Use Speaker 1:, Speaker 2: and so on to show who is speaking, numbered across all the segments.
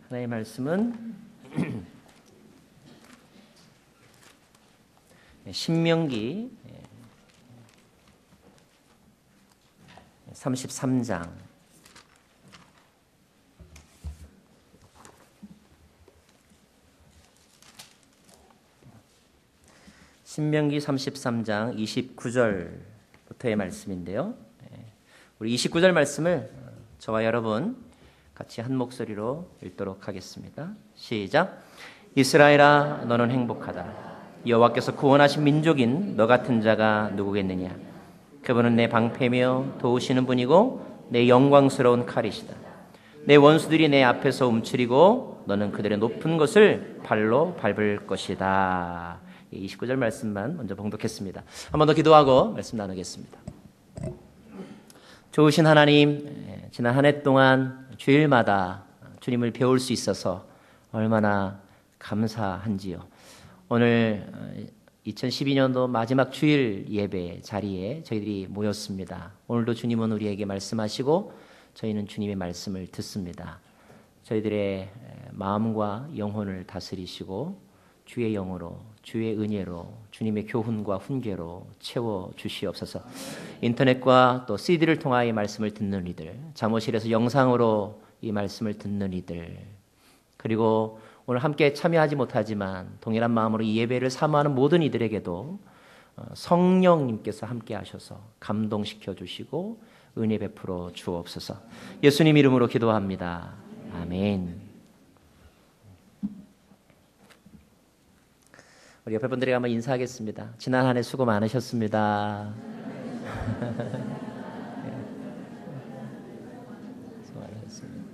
Speaker 1: 하나님의 말씀은 신명기 33장 신명기 33장 29절부터의 말씀인데요. 우리 29절 말씀을 저와 여러분 같이 한 목소리로 읽도록 하겠습니다. 시작. 이스라엘아 너는 행복하다. 여호와께서 구원하신 민족인 너 같은 자가 누구겠느냐. 그분은 내 방패며 도우시는 분이고 내 영광스러운 칼이시다. 내 원수들이 내 앞에서 움츠리고 너는 그들의 높은 것을 발로 밟을 것이다. 29절 말씀만 먼저 봉독했습니다. 한 번 더 기도하고 말씀 나누겠습니다. 좋으신 하나님, 지난 한 해 동안 주일마다 주님을 배울 수 있어서 얼마나 감사한지요. 오늘 2012년도 마지막 주일 예배 자리에 저희들이 모였습니다. 오늘도 주님은 우리에게 말씀하시고 저희는 주님의 말씀을 듣습니다. 저희들의 마음과 영혼을 다스리시고 주의 영으로 주의 은혜로 주님의 교훈과 훈계로 채워주시옵소서. 인터넷과 또 CD를 통하여 이 말씀을 듣는 이들, 잠옷실에서 영상으로 이 말씀을 듣는 이들, 그리고 오늘 함께 참여하지 못하지만 동일한 마음으로 이 예배를 사모하는 모든 이들에게도 성령님께서 함께 하셔서 감동시켜 주시고 은혜 베풀어 주옵소서. 예수님 이름으로 기도합니다. 아멘. 우리 옆에 분들에게 한번 인사하겠습니다. 지난 한 해 수고 많으셨습니다. 수고 많으셨습니다.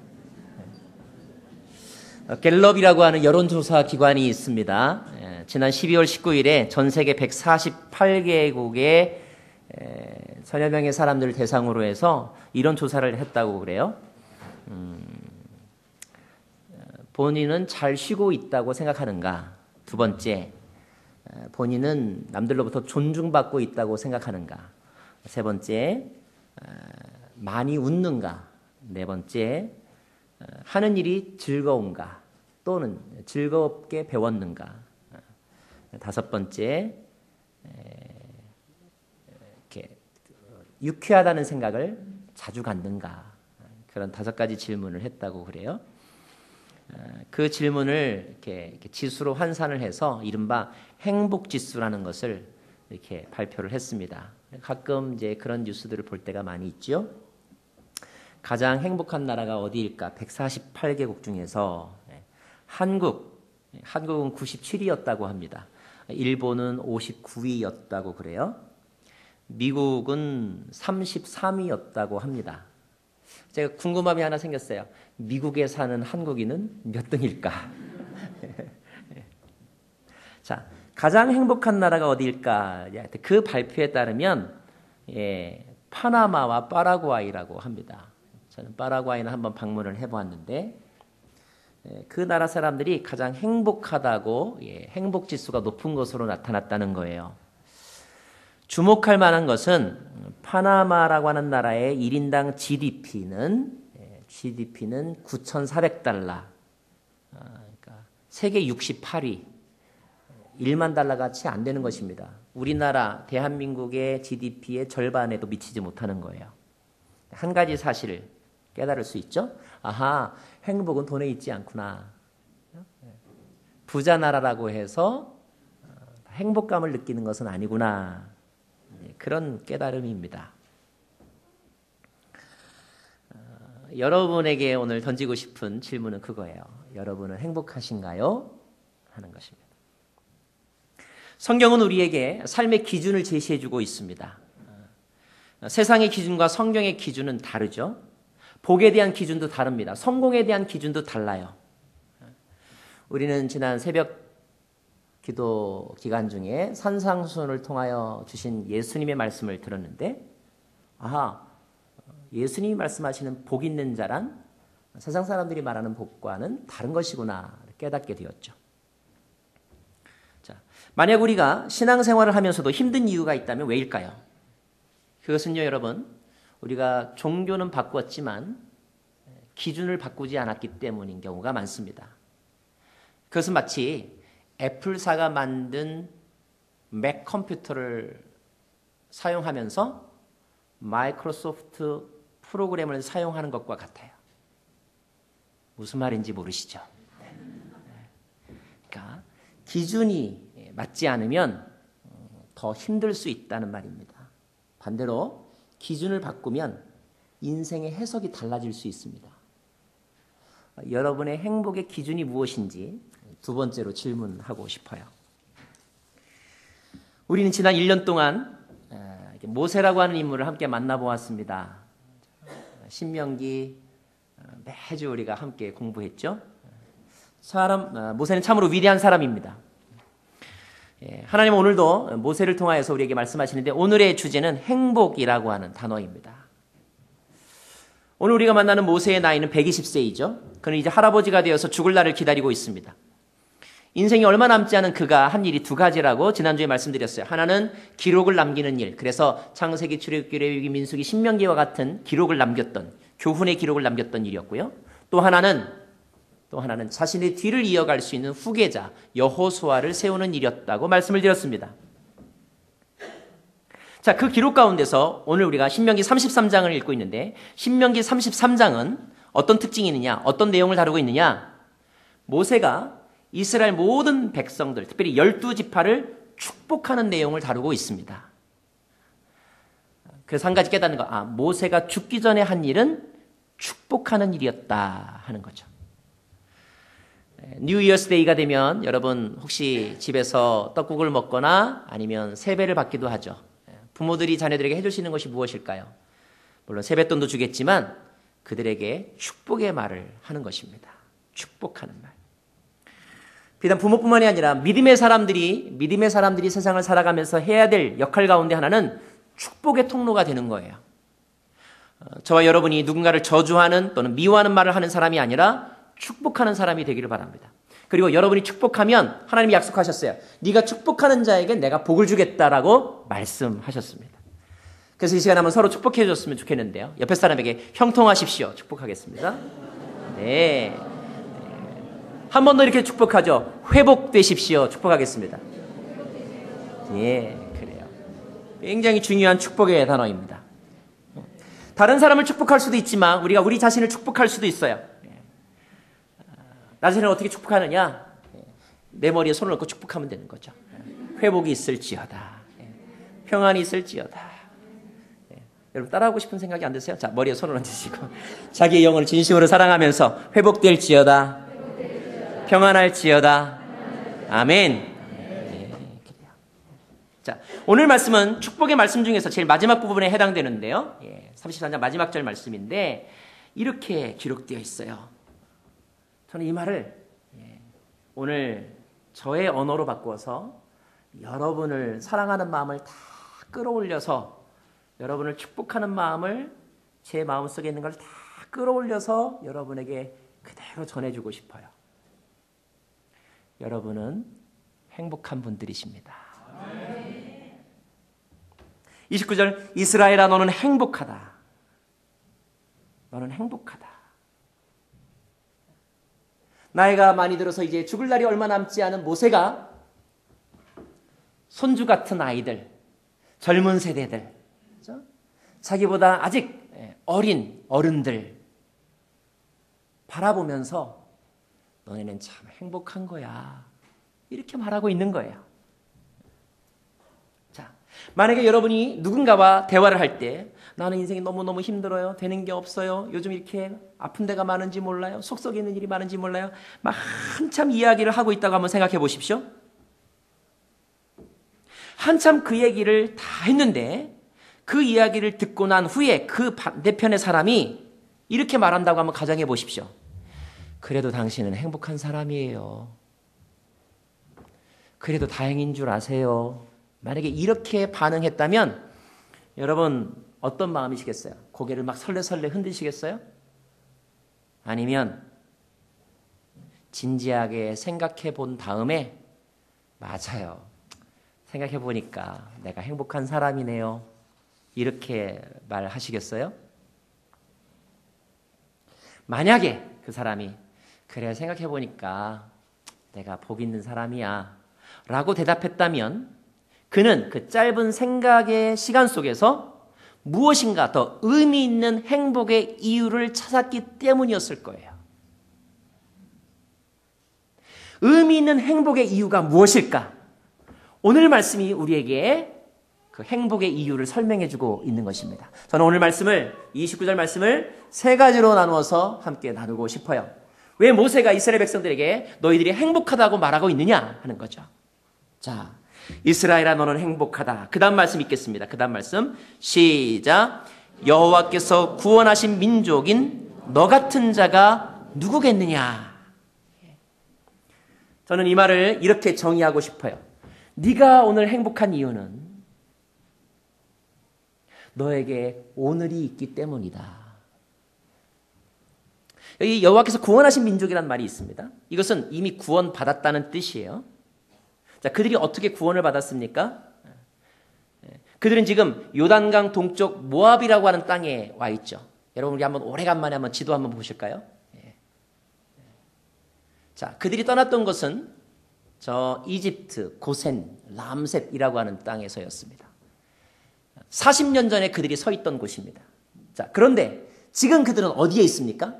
Speaker 1: 갤럽이라고 하는 여론조사 기관이 있습니다. 지난 12월 19일에 전 세계 148개국의 천여 명의 사람들을 대상으로 해서 이런 조사를 했다고 그래요. 본인은 잘 쉬고 있다고 생각하는가? 두 번째, 본인은 남들로부터 존중받고 있다고 생각하는가? 세 번째, 많이 웃는가? 네 번째, 하는 일이 즐거운가? 또는 즐겁게 배웠는가? 다섯 번째, 이렇게 유쾌하다는 생각을 자주 갖는가? 그런 5가지 질문을 했다고 그래요. 그 질문을 이렇게 지수로 환산을 해서 이른바 행복지수라는 것을 이렇게 발표를 했습니다. 가끔 이제 그런 뉴스들을 볼 때가 많이 있죠. 가장 행복한 나라가 어디일까? 148개국 중에서 한국은 97위였다고 합니다. 일본은 59위였다고 그래요. 미국은 33위였다고 합니다. 제가 궁금함이 하나 생겼어요. 미국에 사는 한국인은 몇 등일까? 자, 가장 행복한 나라가 어디일까? 그 발표에 따르면 파나마와 파라과이라고 합니다. 저는 파라과이는 한번 방문을 해보았는데 그 나라 사람들이 가장 행복하다고 행복지수가 높은 것으로 나타났다는 거예요. 주목할 만한 것은 파나마라고 하는 나라의 1인당 GDP는 9,400달러, 그러니까 세계 68위, 1만 달러 같이 안 되는 것입니다. 우리나라 대한민국의 GDP의 절반에도 미치지 못하는 거예요. 한 가지 사실을 깨달을 수 있죠. 아하, 행복은 돈에 있지 않구나. 부자 나라라고 해서 행복감을 느끼는 것은 아니구나. 그런 깨달음입니다. 여러분에게 오늘 던지고 싶은 질문은 그거예요. 여러분은 행복하신가요? 하는 것입니다. 성경은 우리에게 삶의 기준을 제시해주고 있습니다. 세상의 기준과 성경의 기준은 다르죠. 복에 대한 기준도 다릅니다. 성공에 대한 기준도 달라요. 우리는 지난 새벽 기도 기간 중에 산상수훈을 통하여 주신 예수님의 말씀을 들었는데, 아하, 예수님이 말씀하시는 복 있는 자란 세상 사람들이 말하는 복과는 다른 것이구나 깨닫게 되었죠. 자, 만약 우리가 신앙생활을 하면서도 힘든 이유가 있다면 왜일까요? 그것은요, 여러분, 우리가 종교는 바꿨지만 기준을 바꾸지 않았기 때문인 경우가 많습니다. 그것은 마치 애플사가 만든 맥 컴퓨터를 사용하면서 마이크로소프트 프로그램을 사용하는 것과 같아요. 무슨 말인지 모르시죠? 그러니까 기준이 맞지 않으면 더 힘들 수 있다는 말입니다. 반대로 기준을 바꾸면 인생의 해석이 달라질 수 있습니다. 여러분의 행복의 기준이 무엇인지 두 번째로 질문하고 싶어요. 우리는 지난 1년 동안 모세라고 하는 인물을 함께 만나보았습니다. 신명기 매주 우리가 함께 공부했죠. 모세는 참으로 위대한 사람입니다. 하나님은 오늘도 모세를 통하여서 우리에게 말씀하시는데 오늘의 주제는 행복이라고 하는 단어입니다. 오늘 우리가 만나는 모세의 나이는 120세이죠. 그는 이제 할아버지가 되어서 죽을 날을 기다리고 있습니다. 인생이 얼마 남지 않은 그가 한 일이 두 가지라고 지난주에 말씀드렸어요. 하나는 기록을 남기는 일, 그래서 창세기, 출애굽기, 레위기, 민수기, 신명기와 같은 기록을 남겼던, 교훈의 기록을 남겼던 일이었고요. 또 하나는 자신의 뒤를 이어갈 수 있는 후계자 여호수아를 세우는 일이었다고 말씀을 드렸습니다. 자, 그 기록 가운데서 오늘 우리가 신명기 33장을 읽고 있는데 신명기 33장은 어떤 특징이 있느냐, 어떤 내용을 다루고 있느냐, 모세가 이스라엘 모든 백성들, 특별히 12지파를 축복하는 내용을 다루고 있습니다. 그래서 한 가지 깨닫는 거, 모세가 죽기 전에 한 일은 축복하는 일이었다 하는 거죠. 뉴 이어스 데이가 되면 여러분 혹시 집에서 떡국을 먹거나 아니면 세배를 받기도 하죠. 부모들이 자녀들에게 해줄 수 있는 것이 무엇일까요? 물론 세뱃돈도 주겠지만 그들에게 축복의 말을 하는 것입니다. 축복하는 말. 비단 부모뿐만이 아니라 믿음의 사람들이 세상을 살아가면서 해야 될 역할 가운데 하나는 축복의 통로가 되는 거예요. 저와 여러분이 누군가를 저주하는 또는 미워하는 말을 하는 사람이 아니라 축복하는 사람이 되기를 바랍니다. 그리고 여러분이 축복하면 하나님이 약속하셨어요. 네가 축복하는 자에게 내가 복을 주겠다라고 말씀하셨습니다. 그래서 이 시간에 한번 서로 축복해 줬으면 좋겠는데요. 옆에 사람에게 형통하십시오. 축복하겠습니다. 네. 한 번 더 이렇게 축복하죠. 회복되십시오. 축복하겠습니다. 예, 그래요. 굉장히 중요한 축복의 단어입니다. 다른 사람을 축복할 수도 있지만 우리가 우리 자신을 축복할 수도 있어요. 나 자신을 어떻게 축복하느냐? 내 머리에 손을 얹고 축복하면 되는 거죠. 회복이 있을지어다. 평안이 있을지어다. 여러분 따라하고 싶은 생각이 안 드세요? 자, 머리에 손을 얹으시고 자기의 영혼을 진심으로 사랑하면서 회복될지어다. 평안할지어다. 아멘. 네, 그래요. 자, 오늘 말씀은 축복의 말씀 중에서 제일 마지막 부분에 해당되는데요. 33장 마지막 절 말씀인데 이렇게 기록되어 있어요. 저는 이 말을 오늘 저의 언어로 바꾸어서 여러분을 사랑하는 마음을 다 끌어올려서 여러분을 축복하는 마음을 제 마음속에 있는 걸 다 끌어올려서 여러분에게 그대로 전해주고 싶어요. 여러분은 행복한 분들이십니다. 29절 이스라엘아 너는 행복하다. 너는 행복하다. 나이가 많이 들어서 이제 죽을 날이 얼마 남지 않은 모세가 손주 같은 아이들, 젊은 세대들, 그렇죠? 자기보다 아직 어린 어른들 바라보면서 너네는 참 행복한 거야. 이렇게 말하고 있는 거예요. 자, 만약에 여러분이 누군가와 대화를 할 때 나는 인생이 너무너무 힘들어요. 되는 게 없어요. 요즘 이렇게 아픈 데가 많은지 몰라요. 속속에 있는 일이 많은지 몰라요. 막 한참 이야기를 하고 있다고 한번 생각해 보십시오. 한참 그 얘기를 다 했는데 그 이야기를 듣고 난 후에 그 반대편의 사람이 이렇게 말한다고 한번 가정해 보십시오. 그래도 당신은 행복한 사람이에요. 그래도 다행인 줄 아세요. 만약에 이렇게 반응했다면 여러분 어떤 마음이시겠어요? 고개를 막 설레설레 흔드시겠어요? 아니면 진지하게 생각해 본 다음에 맞아요. 생각해 보니까 내가 행복한 사람이네요. 이렇게 말하시겠어요? 만약에 그 사람이 그래 생각해 보니까 내가 복 있는 사람이야 라고 대답했다면 그는 그 짧은 생각의 시간 속에서 무엇인가 더 의미 있는 행복의 이유를 찾았기 때문이었을 거예요. 의미 있는 행복의 이유가 무엇일까? 오늘 말씀이 우리에게 그 행복의 이유를 설명해 주고 있는 것입니다. 저는 오늘 말씀을 29절 말씀을 세 가지로 나누어서 함께 나누고 싶어요. 왜 모세가 이스라엘 백성들에게 너희들이 행복하다고 말하고 있느냐 하는 거죠. 자, 이스라엘아 너는 행복하다. 그 다음 말씀 읽겠습니다. 그 다음 말씀 시작. 여호와께서 구원하신 민족인 너 같은 자가 누구겠느냐. 저는 이 말을 이렇게 정의하고 싶어요. 네가 오늘 행복한 이유는 너에게 오늘이 있기 때문이다. 여기 여호와께서 구원하신 민족이라는 말이 있습니다. 이것은 이미 구원받았다는 뜻이에요. 자, 그들이 어떻게 구원을 받았습니까? 그들은 지금 요단강 동쪽 모압이라고 하는 땅에 와 있죠. 여러분 우리 한번 오래간만에 한번 지도 한번 보실까요? 자, 그들이 떠났던 것은 저 이집트 고센 람셋이라고 하는 땅에서였습니다. 40년 전에 그들이 서 있던 곳입니다. 자, 그런데 지금 그들은 어디에 있습니까?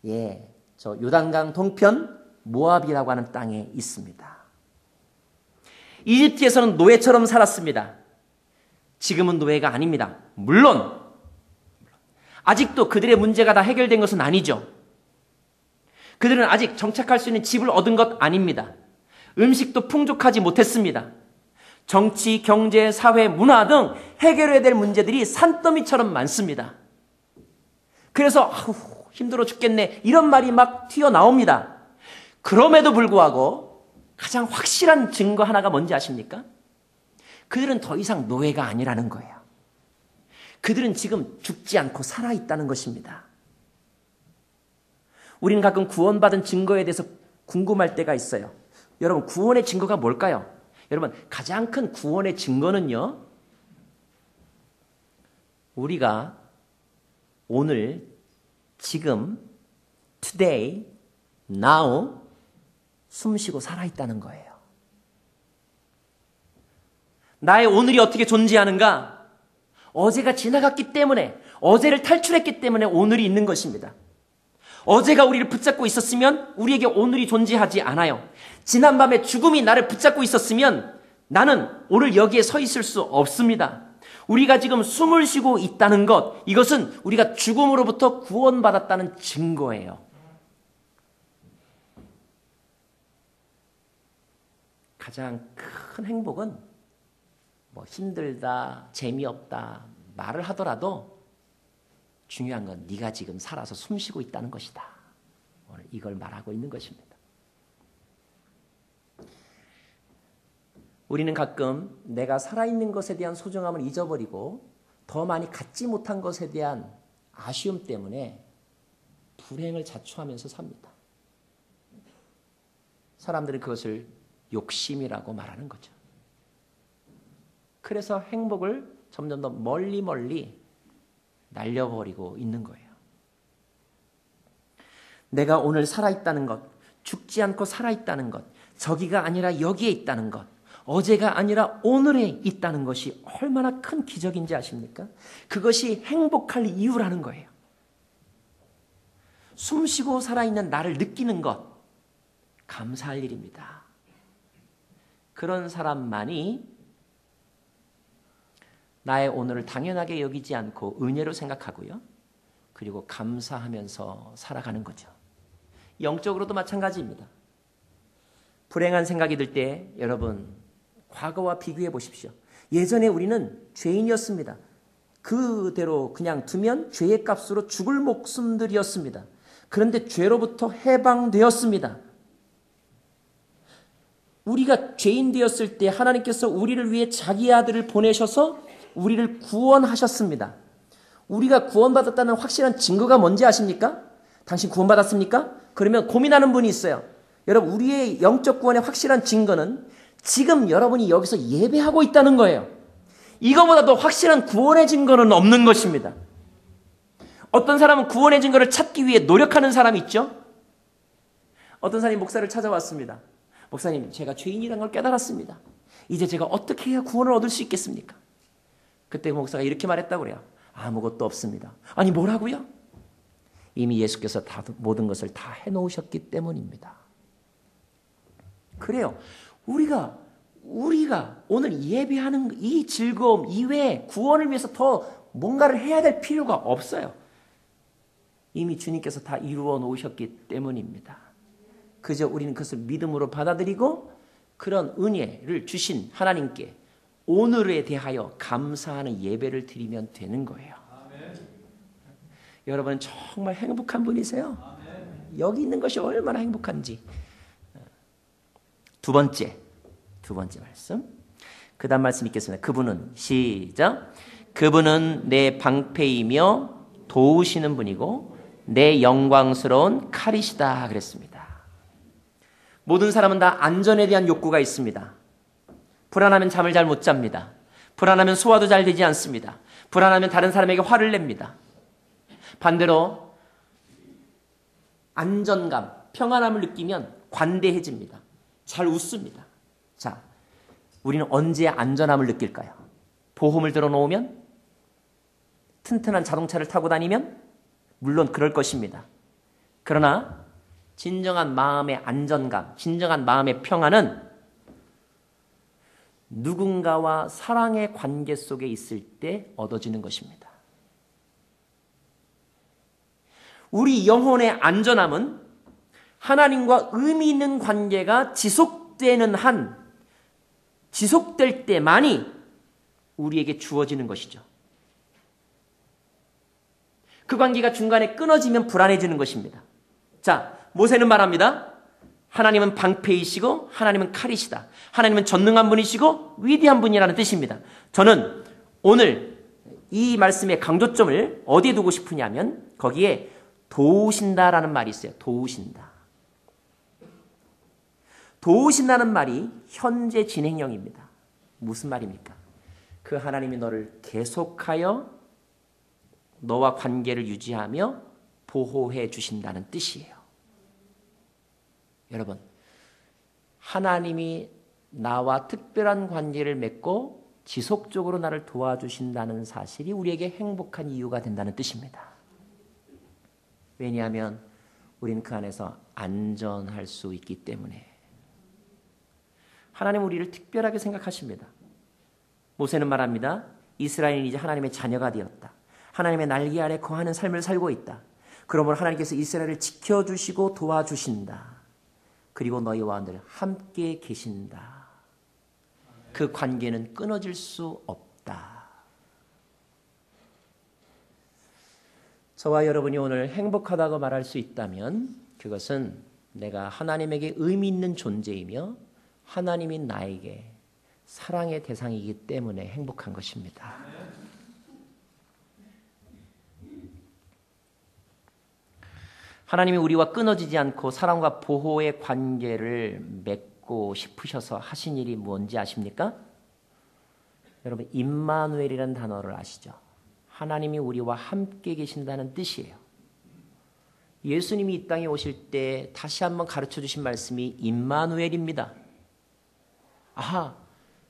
Speaker 1: 예, 저 요단강 동편 모압이라고 하는 땅에 있습니다. 이집트에서는 노예처럼 살았습니다. 지금은 노예가 아닙니다. 물론 아직도 그들의 문제가 다 해결된 것은 아니죠. 그들은 아직 정착할 수 있는 집을 얻은 것 아닙니다. 음식도 풍족하지 못했습니다. 정치, 경제, 사회, 문화 등 해결해야 될 문제들이 산더미처럼 많습니다. 그래서 힘들어 죽겠네 이런 말이 막 튀어나옵니다. 그럼에도 불구하고 가장 확실한 증거 하나가 뭔지 아십니까? 그들은 더 이상 노예가 아니라는 거예요. 그들은 지금 죽지 않고 살아있다는 것입니다. 우리는 가끔 구원받은 증거에 대해서 궁금할 때가 있어요. 여러분 구원의 증거가 뭘까요? 여러분 가장 큰 구원의 증거는요. 우리가 오늘 지금 today, now 숨쉬고 살아있다는 거예요. 나의 오늘이 어떻게 존재하는가? 어제가 지나갔기 때문에 어제를 탈출했기 때문에 오늘이 있는 것입니다. 어제가 우리를 붙잡고 있었으면 우리에게 오늘이 존재하지 않아요. 지난밤에 죽음이 나를 붙잡고 있었으면 나는 오늘 여기에 서 있을 수 없습니다. 우리가 지금 숨을 쉬고 있다는 것, 이것은 우리가 죽음으로부터 구원받았다는 증거예요. 가장 큰 행복은 뭐 힘들다, 재미없다 말을 하더라도 중요한 건 네가 지금 살아서 숨쉬고 있다는 것이다. 오늘 이걸 말하고 있는 것입니다. 우리는 가끔 내가 살아있는 것에 대한 소중함을 잊어버리고 더 많이 갖지 못한 것에 대한 아쉬움 때문에 불행을 자초하면서 삽니다. 사람들은 그것을 욕심이라고 말하는 거죠. 그래서 행복을 점점 더 멀리 날려버리고 있는 거예요. 내가 오늘 살아있다는 것, 죽지 않고 살아있다는 것, 저기가 아니라 여기에 있다는 것, 어제가 아니라 오늘에 있다는 것이 얼마나 큰 기적인지 아십니까? 그것이 행복할 이유라는 거예요. 숨쉬고 살아있는 나를 느끼는 것, 감사할 일입니다. 그런 사람만이 나의 오늘을 당연하게 여기지 않고 은혜로 생각하고요. 그리고 감사하면서 살아가는 거죠. 영적으로도 마찬가지입니다. 불행한 생각이 들 때 여러분 과거와 비교해 보십시오. 예전에 우리는 죄인이었습니다. 그대로 그냥 두면 죄의 값으로 죽을 목숨들이었습니다. 그런데 죄로부터 해방되었습니다. 우리가 죄인 되었을 때 하나님께서 우리를 위해 자기 아들을 보내셔서 우리를 구원하셨습니다. 우리가 구원받았다는 확실한 증거가 뭔지 아십니까? 당신 구원받았습니까? 그러면 고민하는 분이 있어요. 여러분 우리의 영적 구원의 확실한 증거는 지금 여러분이 여기서 예배하고 있다는 거예요. 이거보다 더 확실한 구원의 증거는 없는 것입니다. 어떤 사람은 구원의 증거를 찾기 위해 노력하는 사람이 있죠. 어떤 사람이 목사를 찾아왔습니다. 목사님, 제가 죄인이라는 걸 깨달았습니다. 이제 제가 어떻게 해야 구원을 얻을 수 있겠습니까? 그때 목사가 이렇게 말했다고 그래요. 아무것도 없습니다. 아니, 뭐라고요? 이미 예수께서 모든 것을 다 해놓으셨기 때문입니다. 그래요. 우리가 오늘 예배하는 이 즐거움 이외에 구원을 위해서 더 뭔가를 해야 될 필요가 없어요. 이미 주님께서 다 이루어 놓으셨기 때문입니다. 그저 우리는 그것을 믿음으로 받아들이고 그런 은혜를 주신 하나님께 오늘에 대하여 감사하는 예배를 드리면 되는 거예요. 아멘. 여러분은 정말 행복한 분이세요. 아멘. 여기 있는 것이 얼마나 행복한지. 두 번째 말씀. 그 다음 말씀 읽겠습니다. 그분은 시작. 그분은 내 방패이며 도우시는 분이고 내 영광스러운 칼이시다 그랬습니다. 모든 사람은 다 안전에 대한 욕구가 있습니다. 불안하면 잠을 잘 못 잡니다. 불안하면 소화도 잘 되지 않습니다. 불안하면 다른 사람에게 화를 냅니다. 반대로 안전감, 평안함을 느끼면 관대해집니다. 잘 웃습니다. 자, 우리는 언제 안전함을 느낄까요? 보험을 들어놓으면? 튼튼한 자동차를 타고 다니면? 물론 그럴 것입니다. 그러나 진정한 마음의 안전감, 진정한 마음의 평안은 누군가와 사랑의 관계 속에 있을 때 얻어지는 것입니다. 우리 영혼의 안전함은 하나님과 의미 있는 관계가 지속될 때만이 우리에게 주어지는 것이죠. 그 관계가 중간에 끊어지면 불안해지는 것입니다. 자, 모세는 말합니다. 하나님은 방패이시고 하나님은 칼이시다. 하나님은 전능한 분이시고 위대한 분이라는 뜻입니다. 저는 오늘 이 말씀의 강조점을 어디에 두고 싶으냐면 거기에 도우신다라는 말이 있어요. 도우신다. 도우신다는 말이 현재 진행형입니다. 무슨 말입니까? 그 하나님이 너를 계속하여 너와 관계를 유지하며 보호해 주신다는 뜻이에요. 여러분, 하나님이 나와 특별한 관계를 맺고 지속적으로 나를 도와주신다는 사실이 우리에게 행복한 이유가 된다는 뜻입니다. 왜냐하면 우리는 그 안에서 안전할 수 있기 때문에. 하나님은 우리를 특별하게 생각하십니다. 모세는 말합니다. 이스라엘이 이제 하나님의 자녀가 되었다. 하나님의 날개 아래 거하는 삶을 살고 있다. 그러므로 하나님께서 이스라엘을 지켜주시고 도와주신다. 그리고 너희와 늘 함께 계신다. 그 관계는 끊어질 수 없다. 저와 여러분이 오늘 행복하다고 말할 수 있다면 그것은 내가 하나님에게 의미 있는 존재이며 하나님이 나에게 사랑의 대상이기 때문에 행복한 것입니다. 하나님이 우리와 끊어지지 않고 사랑과 보호의 관계를 맺고 싶으셔서 하신 일이 뭔지 아십니까? 여러분, 임마누엘이라는 단어를 아시죠? 하나님이 우리와 함께 계신다는 뜻이에요. 예수님이 이 땅에 오실 때 다시 한번 가르쳐 주신 말씀이 임마누엘입니다. 아하,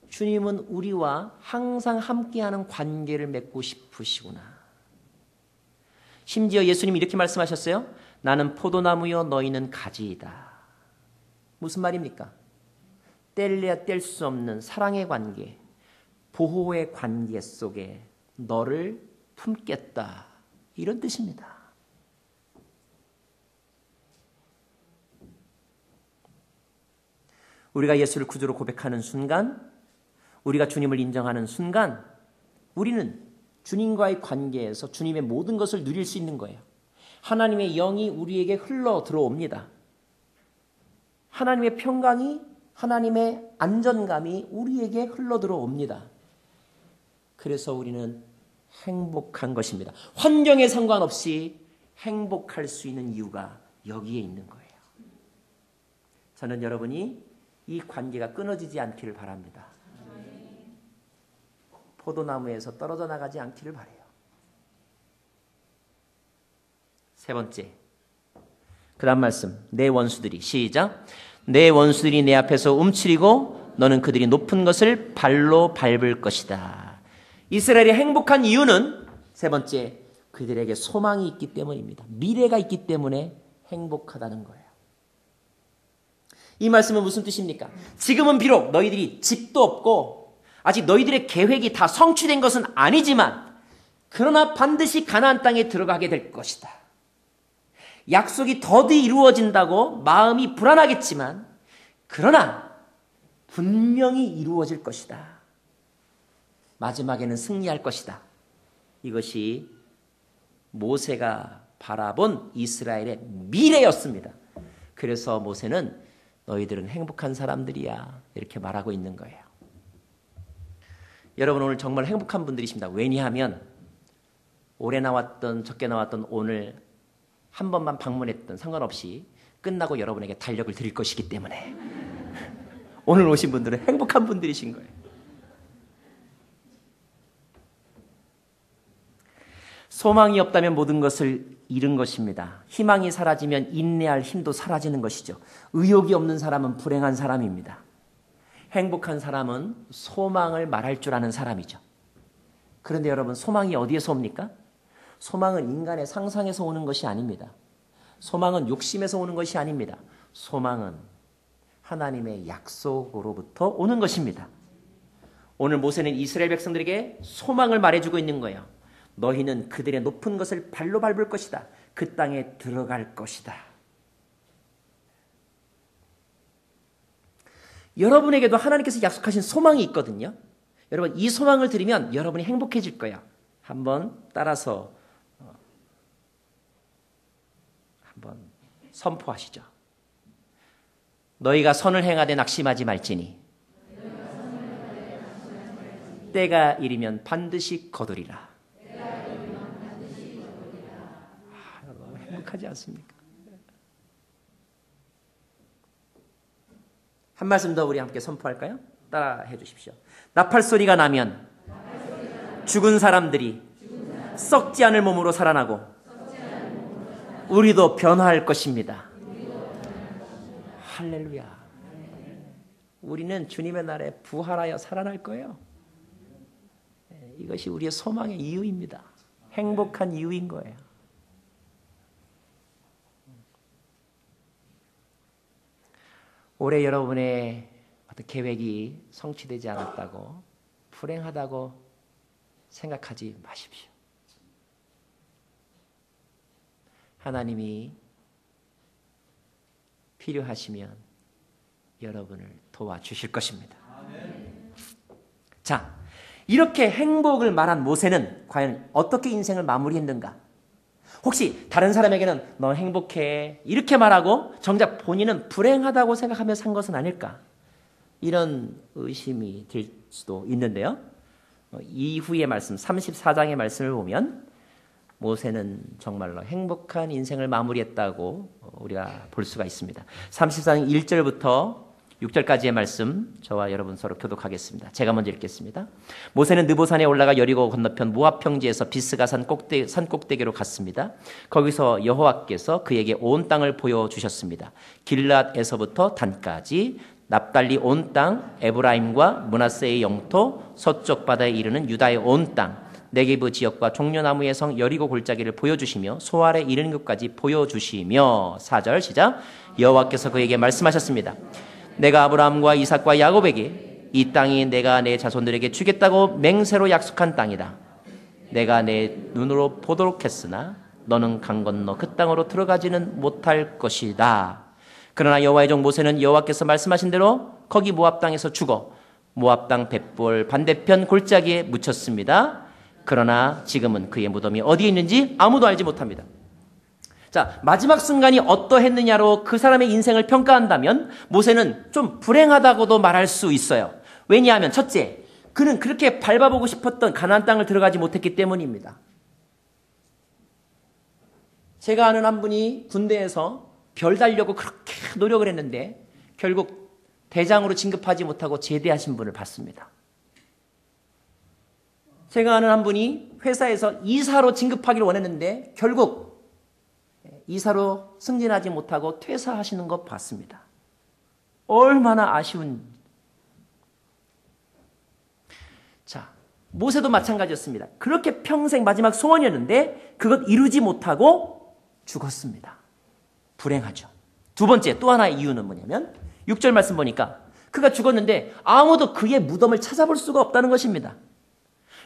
Speaker 1: 주님은 우리와 항상 함께하는 관계를 맺고 싶으시구나. 심지어 예수님이 이렇게 말씀하셨어요. 나는 포도나무요 너희는 가지이다. 무슨 말입니까? 뗄래야 뗄 수 없는 사랑의 관계, 보호의 관계 속에 너를 품겠다. 이런 뜻입니다. 우리가 예수를 구주로 고백하는 순간, 우리가 주님을 인정하는 순간 우리는 주님과의 관계에서 주님의 모든 것을 누릴 수 있는 거예요. 하나님의 영이 우리에게 흘러 들어옵니다. 하나님의 평강이, 하나님의 안전감이 우리에게 흘러 들어옵니다. 그래서 우리는 행복한 것입니다. 환경에 상관없이 행복할 수 있는 이유가 여기에 있는 거예요. 저는 여러분이 이 관계가 끊어지지 않기를 바랍니다. 포도나무에서 떨어져 나가지 않기를 바라요. 세 번째. 그 다음 말씀. 내 원수들이, 시작. 내 원수들이 내 앞에서 움츠리고 너는 그들이 높은 것을 발로 밟을 것이다. 이스라엘이 행복한 이유는 세 번째, 그들에게 소망이 있기 때문입니다. 미래가 있기 때문에 행복하다는 거예요. 이 말씀은 무슨 뜻입니까? 지금은 비록 너희들이 집도 없고 아직 너희들의 계획이 다 성취된 것은 아니지만 그러나 반드시 가나안 땅에 들어가게 될 것이다. 약속이 더디 이루어진다고 마음이 불안하겠지만 그러나 분명히 이루어질 것이다. 마지막에는 승리할 것이다. 이것이 모세가 바라본 이스라엘의 미래였습니다. 그래서 모세는 너희들은 행복한 사람들이야 이렇게 말하고 있는 거예요. 여러분 오늘 정말 행복한 분들이십니다. 왜냐하면 오래 나왔던 적게 나왔던 오늘 한 번만 방문했던 상관없이 끝나고 여러분에게 달력을 드릴 것이기 때문에 오늘 오신 분들은 행복한 분들이신 거예요. 소망이 없다면 모든 것을 잃은 것입니다. 희망이 사라지면 인내할 힘도 사라지는 것이죠. 의욕이 없는 사람은 불행한 사람입니다. 행복한 사람은 소망을 말할 줄 아는 사람이죠. 그런데 여러분 소망이 어디에서 옵니까? 소망은 인간의 상상에서 오는 것이 아닙니다. 소망은 욕심에서 오는 것이 아닙니다. 소망은 하나님의 약속으로부터 오는 것입니다. 오늘 모세는 이스라엘 백성들에게 소망을 말해주고 있는 거예요. 너희는 그들의 높은 것을 발로 밟을 것이다. 그 땅에 들어갈 것이다. 여러분에게도 하나님께서 약속하신 소망이 있거든요. 여러분 이 소망을 들으면 여러분이 행복해질 거예요. 한번 따라서 한번 선포하시죠. 너희가 선을 행하되 낙심하지 말지니 때가 이르면 반드시 거두리라. 너무 행복하지 않습니까? 한 말씀 더 우리 함께 선포할까요? 따라 해주십시오. 나팔 소리가 나면 죽은 사람들이 썩지 않을 몸으로 살아나고 우리도 변화할 것입니다. 할렐루야. 우리는 주님의 날에 부활하여 살아날 거예요. 이것이 우리의 소망의 이유입니다. 행복한 이유인 거예요. 올해 여러분의 어떤 계획이 성취되지 않았다고 불행하다고 생각하지 마십시오. 하나님이 필요하시면 여러분을 도와주실 것입니다. 자, 이렇게 행복을 말한 모세는 과연 어떻게 인생을 마무리했는가? 혹시 다른 사람에게는 너 행복해 이렇게 말하고 정작 본인은 불행하다고 생각하며 산 것은 아닐까? 이런 의심이 들 수도 있는데요. 이후의 말씀 34장의 말씀을 보면 모세는 정말로 행복한 인생을 마무리했다고 우리가 볼 수가 있습니다. 34장 1절부터 6절까지의 말씀 저와 여러분 서로 교독하겠습니다. 제가 먼저 읽겠습니다. 모세는 느보산에 올라가 여리고 건너편 모압 평지에서 비스가 산 꼭대기로 갔습니다. 거기서 여호와께서 그에게 온 땅을 보여주셨습니다. 길랏에서부터 단까지 납달리 온 땅, 에브라임과 므낫세의 영토, 서쪽 바다에 이르는 유다의 온 땅, 네게브 지역과 종려나무의 성 여리고 골짜기를 보여주시며 소알에 이르는 곳까지 보여주시며 4절 시작. 여호와께서 그에게 말씀하셨습니다. 내가 아브라함과 이삭과 야곱에게 이 땅이 내가 내 자손들에게 주겠다고 맹세로 약속한 땅이다. 내가 내 눈으로 보도록 했으나 너는 강 건너 그 땅으로 들어가지는 못할 것이다. 그러나 여호와의 종 모세는 여호와께서 말씀하신 대로 거기 모압 땅에서 죽어 모압 땅 벳볼 반대편 골짜기에 묻혔습니다. 그러나 지금은 그의 무덤이 어디에 있는지 아무도 알지 못합니다. 자, 마지막 순간이 어떠했느냐로 그 사람의 인생을 평가한다면 모세는 좀 불행하다고도 말할 수 있어요. 왜냐하면 첫째, 그는 그렇게 밟아보고 싶었던 가나안 땅을 들어가지 못했기 때문입니다. 제가 아는 한 분이 군대에서 별 달려고 그렇게 노력을 했는데 결국 대장으로 진급하지 못하고 제대하신 분을 봤습니다. 제가 아는 한 분이 회사에서 이사로 진급하기를 원했는데 결국 이사로 승진하지 못하고 퇴사하시는 것 봤습니다. 얼마나 아쉬운. 자, 모세도 마찬가지였습니다. 그렇게 평생 마지막 소원이었는데 그것 이루지 못하고 죽었습니다. 불행하죠. 두 번째, 또 하나의 이유는 뭐냐면 6절 말씀 보니까 그가 죽었는데 아무도 그의 무덤을 찾아볼 수가 없다는 것입니다.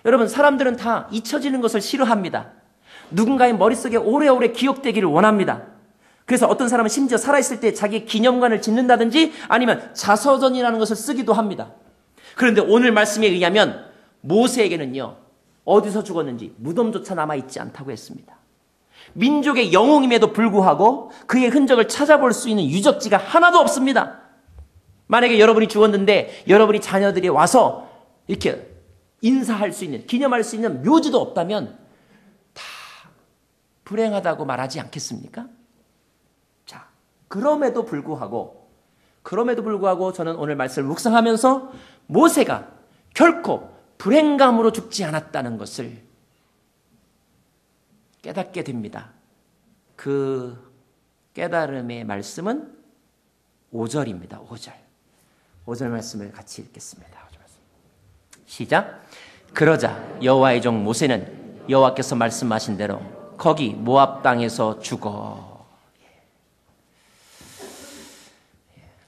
Speaker 1: 여러분, 사람들은 다 잊혀지는 것을 싫어합니다. 누군가의 머릿속에 오래오래 기억되기를 원합니다. 그래서 어떤 사람은 심지어 살아있을 때 자기 기념관을 짓는다든지 아니면 자서전이라는 것을 쓰기도 합니다. 그런데 오늘 말씀에 의하면 모세에게는요, 어디서 죽었는지 무덤조차 남아있지 않다고 했습니다. 민족의 영웅임에도 불구하고 그의 흔적을 찾아볼 수 있는 유적지가 하나도 없습니다. 만약에 여러분이 죽었는데 여러분이 자녀들이 와서 이렇게 인사할 수 있는, 기념할 수 있는 묘지도 없다면 다 불행하다고 말하지 않겠습니까? 자, 그럼에도 불구하고 저는 오늘 말씀을 묵상하면서 모세가 결코 불행감으로 죽지 않았다는 것을 깨닫게 됩니다. 그 깨달음의 말씀은 5절입니다. 5절 말씀을 같이 읽겠습니다. 시작. 그러자 여호와의 종 모세는 여호와께서 말씀하신 대로 거기 모압 땅에서 죽어.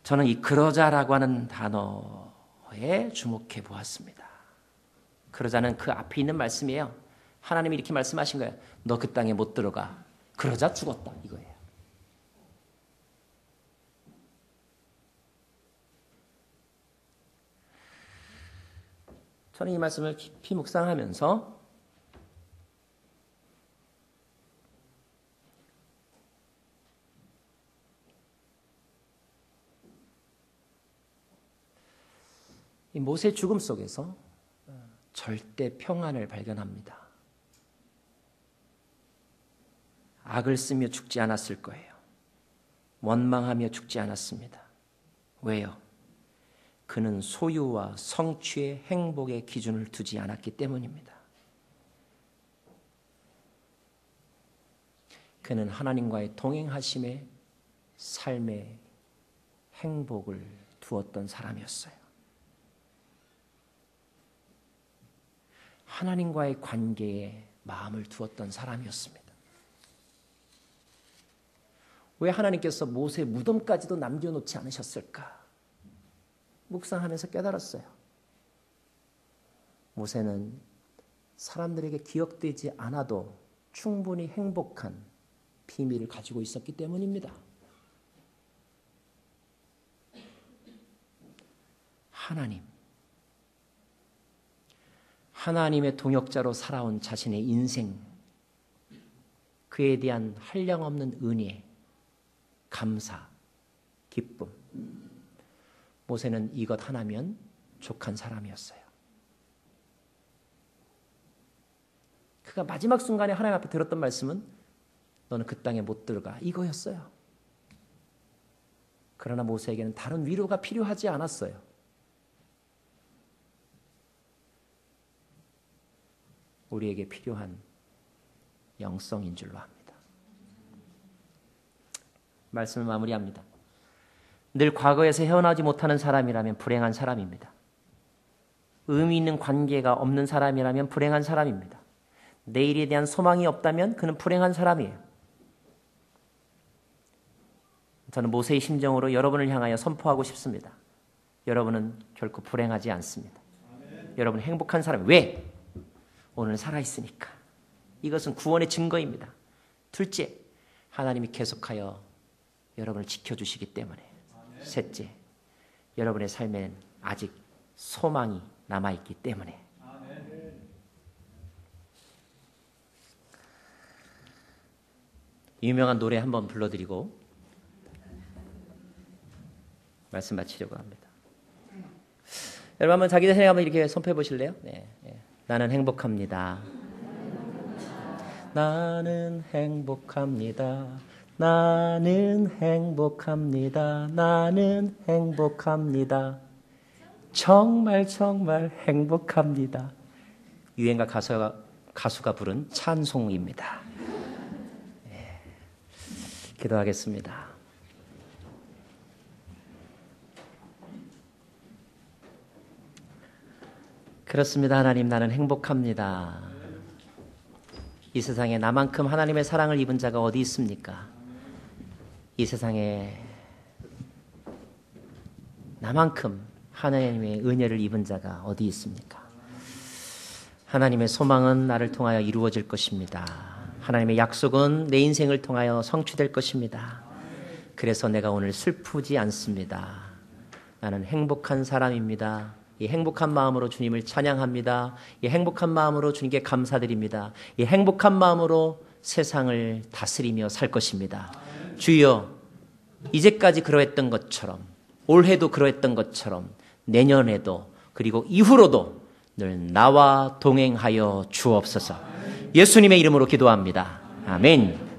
Speaker 1: 저는 이 그러자라고 하는 단어에 주목해 보았습니다. 그러자는 그 앞에 있는 말씀이에요. 하나님이 이렇게 말씀하신 거예요. 너 그 땅에 못 들어가. 그러자 죽었다, 이거예요. 저는 이 말씀을 깊이 묵상하면서 이 모세의 죽음 속에서 절대 평안을 발견합니다. 악을 쓰며 죽지 않았을 거예요. 원망하며 죽지 않았습니다. 왜요? 그는 소유와 성취의 행복의 기준을 두지 않았기 때문입니다. 그는 하나님과의 동행하심의 삶의 행복을 두었던 사람이었어요. 하나님과의 관계에 마음을 두었던 사람이었습니다. 왜 하나님께서 모세 무덤까지도 남겨놓지 않으셨을까? 묵상하면서 깨달았어요. 모세는 사람들에게 기억되지 않아도 충분히 행복한 비밀을 가지고 있었기 때문입니다. 하나님의 동역자로 살아온 자신의 인생, 그에 대한 한량없는 은혜, 감사, 기쁨. 모세는 이것 하나면 족한 사람이었어요. 그가 마지막 순간에 하나님 앞에 들었던 말씀은 너는 그 땅에 못 들어가, 이거였어요. 그러나 모세에게는 다른 위로가 필요하지 않았어요. 우리에게 필요한 영성인 줄로 압니다. 말씀을 마무리합니다. 늘 과거에서 헤어나오지 못하는 사람이라면 불행한 사람입니다. 의미 있는 관계가 없는 사람이라면 불행한 사람입니다. 내일에 대한 소망이 없다면 그는 불행한 사람이에요. 저는 모세의 심정으로 여러분을 향하여 선포하고 싶습니다. 여러분은 결코 불행하지 않습니다. 여러분은 행복한 사람이에요. 왜? 오늘 살아있으니까. 이것은 구원의 증거입니다. 둘째, 하나님이 계속하여 여러분을 지켜주시기 때문에. 셋째, 여러분의 삶에는 아직 소망이 남아있기 때문에. 유명한 노래 한번 불러드리고 말씀 마치려고 합니다. 여러분 한번 자기 자신에게 한번 이렇게 선포해 보실래요? 네. 나는 행복합니다. 나는 행복합니다. 나는 행복합니다. 나는 행복합니다. 정말 정말 행복합니다. 유행가 가수가 부른 찬송입니다. 기도하겠습니다. 그렇습니다. 하나님, 나는 행복합니다. 이 세상에 나만큼 하나님의 사랑을 입은 자가 어디 있습니까? 이 세상에 나만큼 하나님의 은혜를 입은 자가 어디 있습니까? 하나님의 소망은 나를 통하여 이루어질 것입니다. 하나님의 약속은 내 인생을 통하여 성취될 것입니다. 그래서 내가 오늘 슬프지 않습니다. 나는 행복한 사람입니다. 이 행복한 마음으로 주님을 찬양합니다. 이 행복한 마음으로 주님께 감사드립니다. 이 행복한 마음으로 세상을 다스리며 살 것입니다. 주여, 이제까지 그러했던 것처럼, 올해도 그러했던 것처럼, 내년에도 그리고 이후로도 늘 나와 동행하여 주옵소서. 예수님의 이름으로 기도합니다. 아멘.